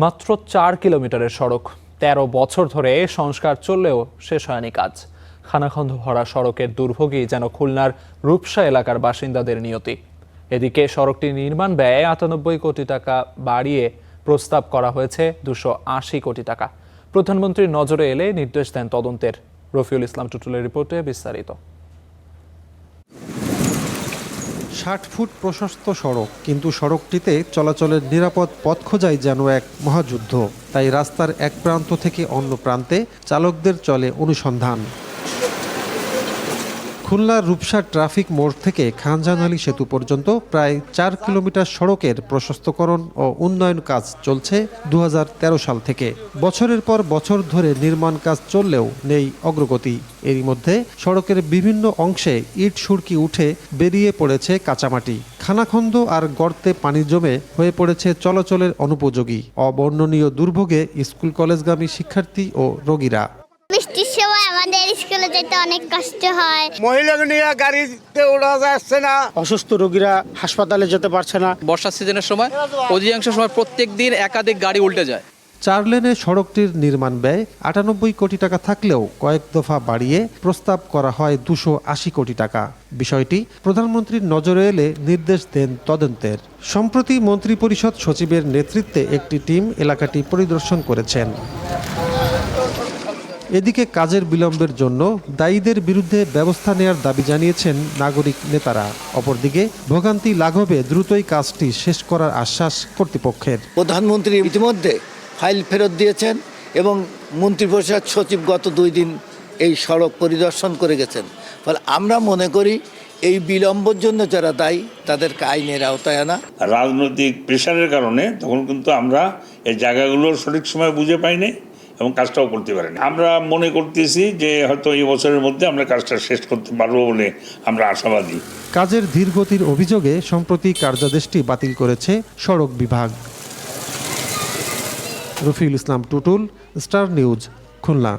মাত্র ৪ কিলোমিটারের সড়ক, ১৩ বছর ধরে সংস্কার চললেও শেষ হয়নি কাজ। খানাখন্দ ভরা সড়কের দুর্ভোগই যেন খুলনার রূপসা এলাকার বাসিন্দাদের নিয়তি। এদিকে সড়কটি নির্মাণ ব্যয় ৯৮ কোটি টাকা বাড়িয়ে প্রস্তাব করা হয়েছে ২৮০ কোটি টাকা। প্রধানমন্ত্রীর নজরে এলে নির্দেশ দেন তদন্তের। রফিউল ইসলাম টুটুলের রিপোর্টে বিস্তারিত। ৬০ ফুট প্রশস্ত সড়ক, কিন্তু সড়কটিতে চলাচলের নিরাপদ পথ খোঁজাই যেন এক মহাযুদ্ধ। তাই রাস্তার এক প্রান্ত থেকে অন্য প্রান্তে চালকদের চলে অনুসন্ধান। খুলনার রূপসা ট্রাফিক মোড় থেকে খানজাহান আলী সেতু পর্যন্ত প্রায় ৪ কিলোমিটার সড়কের প্রশস্তকরণ ও উন্নয়ন কাজ চলছে ২০১৩ সাল থেকে। বছরের পর বছর ধরে নির্মাণ কাজ চললেও নেই অগ্রগতি। এরই মধ্যে সড়কের বিভিন্ন অংশে ইট সুরকি উঠে বেরিয়ে পড়েছে কাঁচামাটি। খানাখন্দ আর গর্তে পানি জমে হয়ে পড়েছে চলাচলের অনুপযোগী। অবর্ণনীয় দুর্ভোগে স্কুল কলেজগামী শিক্ষার্থী ও রোগীরা। বৃষ্টির সময় আমাদের স্কুলে যেতে অনেক কষ্ট হয়। মহিলাকে নিয়ে গাড়িতে ওঠা যাচ্ছে না, অসুস্থ রোগীরা হাসপাতালে যেতে পারছে না। বর্ষা সিজনের সময় অধিকাংশ সময় প্রত্যেক দিন একাধিক গাড়ি উল্টে যায়। ৪ লেনে সড়কটির নির্মাণ ব্যয় ৯৮ কোটি টাকা থাকলেও কয়েক দফা বাড়িয়ে প্রস্তাব করা হয় ২৮০ কোটি টাকা। বিষয়টি প্রধানমন্ত্রীর নজরে এলে নির্দেশ দেন তদন্তের। সম্প্রতি মন্ত্রিপরিষদ সচিবের নেতৃত্বে একটি টিম এলাকাটি পরিদর্শন করেছেন। এদিকে কাজের বিলম্বের জন্য দায়ীদের বিরুদ্ধে ব্যবস্থা নেওয়ার দাবি জানিয়েছেন নাগরিক নেতারা। অপরদিকে ভোগান্তি লাঘবে দ্রুতই কাজটি শেষ করার আশ্বাস কর্তৃপক্ষের। প্রধানমন্ত্রী ইতিমধ্যে ফাইল ফেরত দিয়েছেন এবং মন্ত্রিপরিষদ সচিব গত ২ দিন এই সড়ক পরিদর্শন করে গেছেন। ফলে আমরা মনে করি এই বিলম্বের জন্য যারা দায়ী তাদেরকে আইনের আওতায় আনা। রাজনৈতিক প্রেশারের কারণে তখন কিন্তু আমরা এই জায়গাগুলোর সঠিক সময় বুঝে পাইনি এবং কাজটাও করতে পারেনি। আমরা মনে করতেছি যে হয়তো এই বছরের মধ্যে আমরা কাজটা শেষ করতে পারবো বলে আমরা আশাবাদী। কাজের ধীরগতির অভিযোগে সম্প্রতি কার্যাদেশটি বাতিল করেছে সড়ক বিভাগ। Rafiul Islam Tutul, star news, Khulna.